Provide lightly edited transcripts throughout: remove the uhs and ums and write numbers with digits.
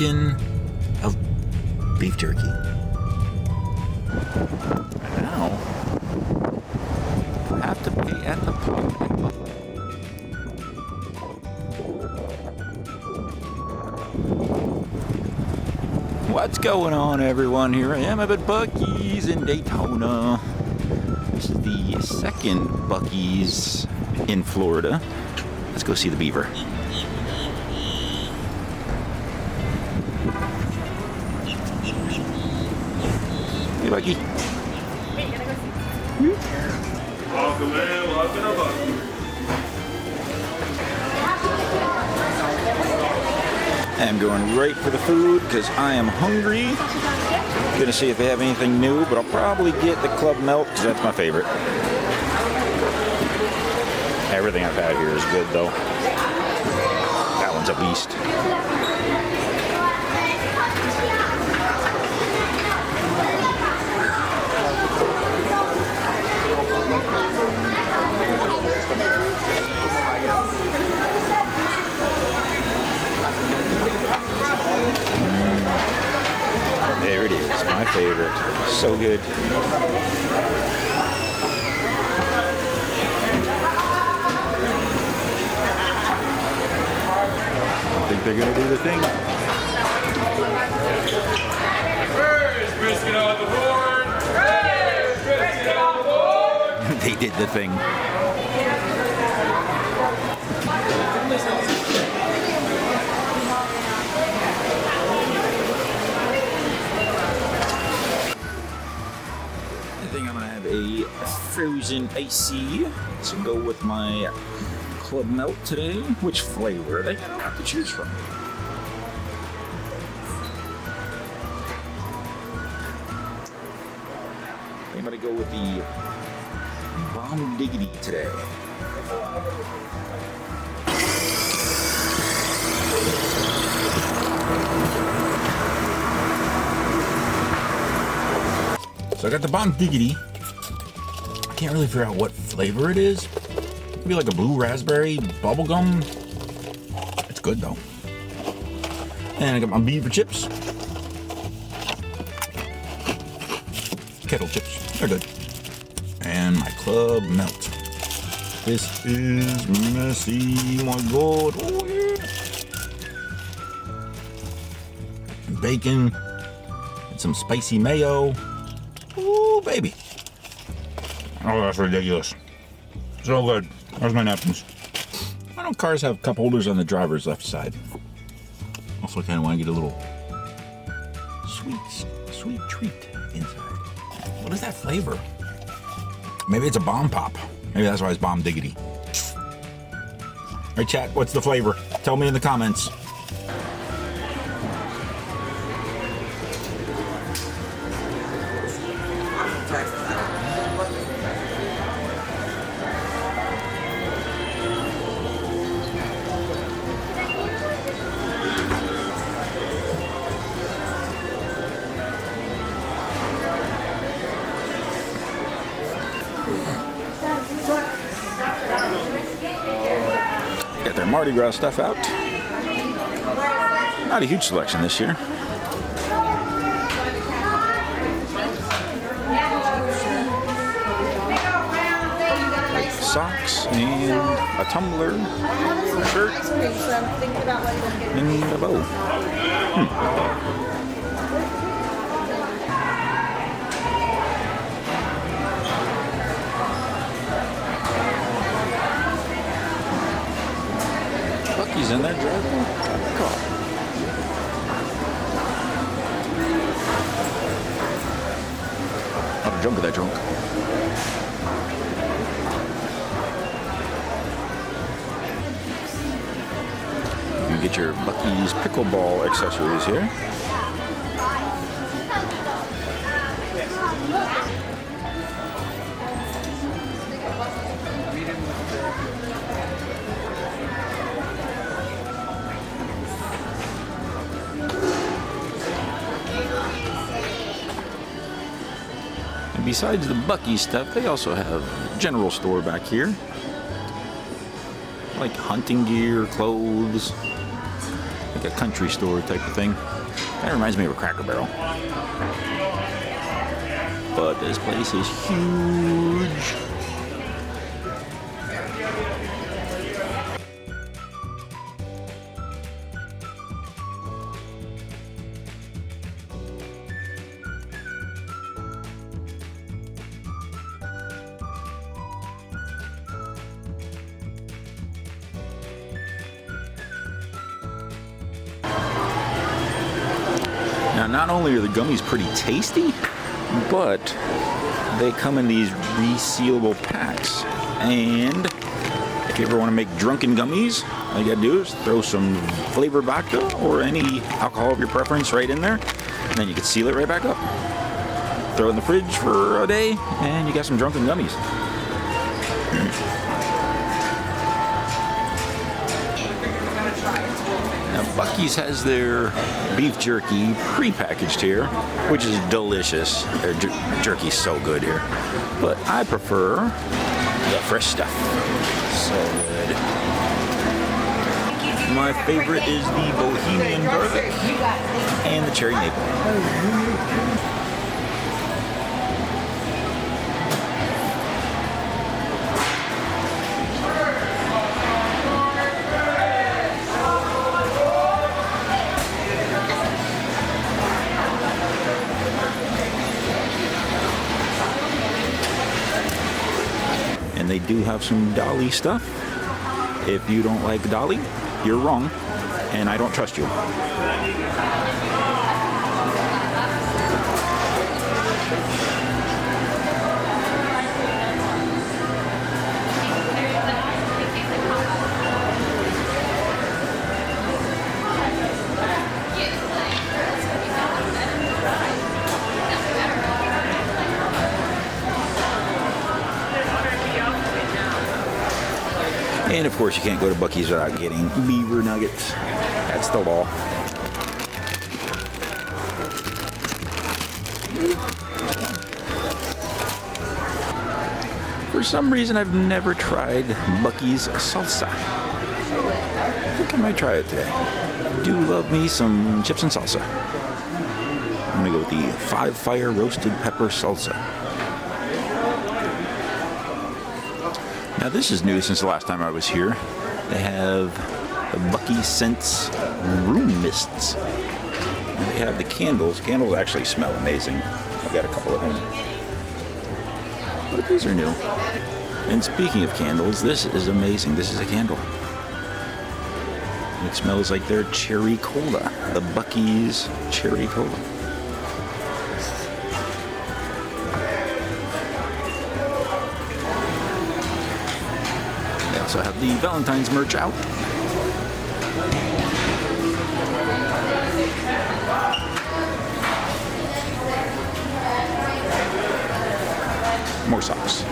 bacon of beef jerky. And now, I have to pay at the pub. What's going on, everyone? Here I am at Buc-ee's in Daytona. This is the second Buc-ee's in Florida. Let's go see the beaver. Hey, Buc-ee. I'm going right for the food because I am hungry. Gonna see if they have anything new, but I'll probably get the club melt because that's my favorite. Everything I've had here is good though. That one's a beast. There it is, my favorite. So good. I think they're gonna do the thing. First brisket on the board. First brisket on the board. They did the thing. I think I'm gonna have a frozen icy to go with my club melt today. Which flavor? They got a lot to choose from. I'm gonna go with the bomb diggity today. So I got the bomb diggity. I can't really figure out what flavor it is. Maybe like a blue raspberry bubblegum. It's good though. And I got my beaver chips. Kettle chips. They're good. And my club melt. This is messy. My God. Oh yeah. Bacon. And some spicy mayo. Ooh, baby. Oh, that's ridiculous. So good. Where's my napkins? Why don't cars have cup holders on the driver's left side? Also kind of want to get a little sweet treat inside. What is that flavor? Maybe it's a bomb pop. Maybe that's why it's bomb diggity. All right, chat, what's the flavor? Tell me in the comments. Got their Mardi Gras stuff out. Not a huge selection this year. Socks and a tumbler, a shirt, and a bow. Buc-ee's in there driving a car. Not a junk of that junk. You can get your Buc-ee's pickleball accessories here. And besides the Buc-ee stuff, they also have a general store back here. Like hunting gear, clothes, like a country store type of thing. That reminds me of a Cracker Barrel. But this place is huge. Now, not only are the gummies pretty tasty, but they come in these resealable packs. And if you ever want to make drunken gummies, all you gotta do is throw some flavored vodka or any alcohol of your preference right in there, and then you can seal it right back up. Throw it in the fridge for a day, and you got some drunken gummies. Now, Buc-ee's has their beef jerky pre-packaged here, which is delicious. Their jerky's so good here. But I prefer the fresh stuff. So good. My favorite is the Bohemian garlic and the cherry maple. And they do have some Dolly stuff. If you don't like Dolly, you're wrong, and I don't trust you. And of course, you can't go to Buc-ee's without getting beaver nuggets. That's the law. For some reason, I've never tried Buc-ee's salsa. I think I might try it today. I do love me some chips and salsa. I'm gonna go with the 5 Fire Roasted Pepper Salsa. Now this is new since the last time I was here. They have the Buc-ee Scents Room Mists. And they have the candles. Candles actually smell amazing. I've got a couple of them. But these are new. And speaking of candles, this is amazing. This is a candle. It smells like their cherry cola. The Buc-ee's cherry cola. So I have the Valentine's merch out. More socks.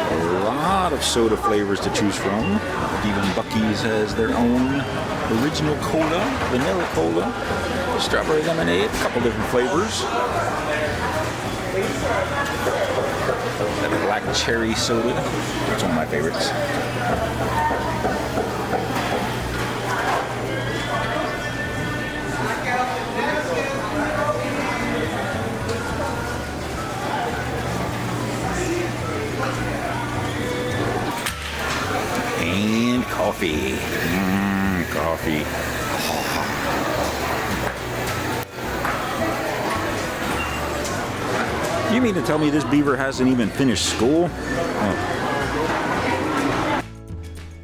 A lot of soda flavors to choose from. Even Buc-ee's has their own original cola, vanilla cola, strawberry lemonade, a couple different flavors. The black cherry soda. That's one of my favorites. And coffee. Coffee. You mean to tell me this beaver hasn't even finished school? Oh.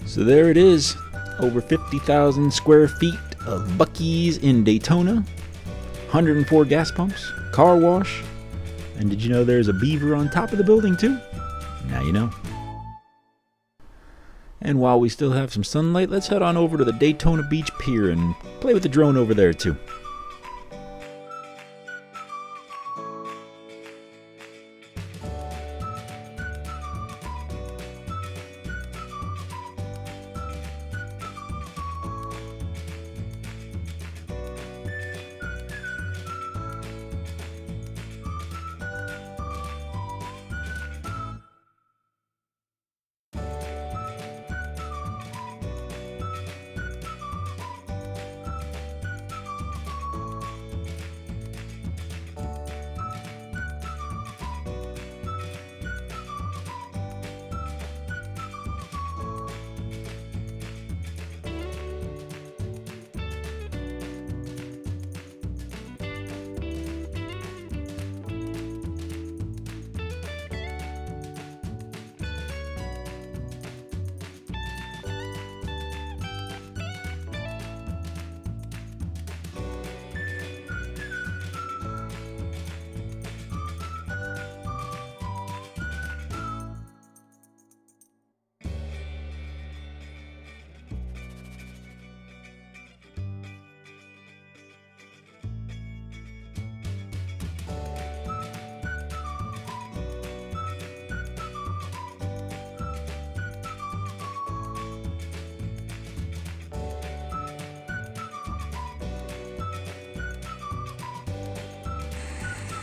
So there it is. Over 50,000 square feet of Buc-ee's in Daytona. 104 gas pumps, car wash. And did you know there's a beaver on top of the building too? Now you know. And while we still have some sunlight, let's head on over to the Daytona Beach Pier and play with the drone over there too.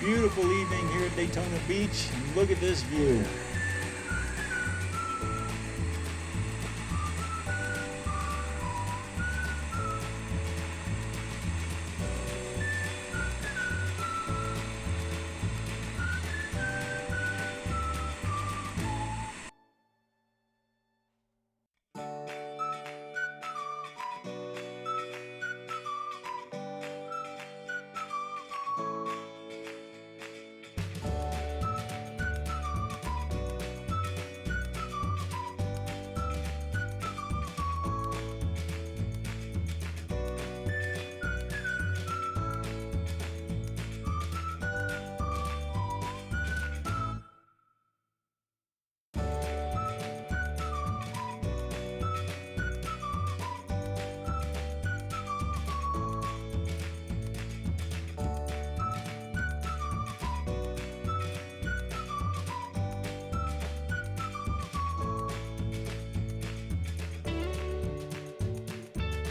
Beautiful evening here at Daytona Beach. And look at this view.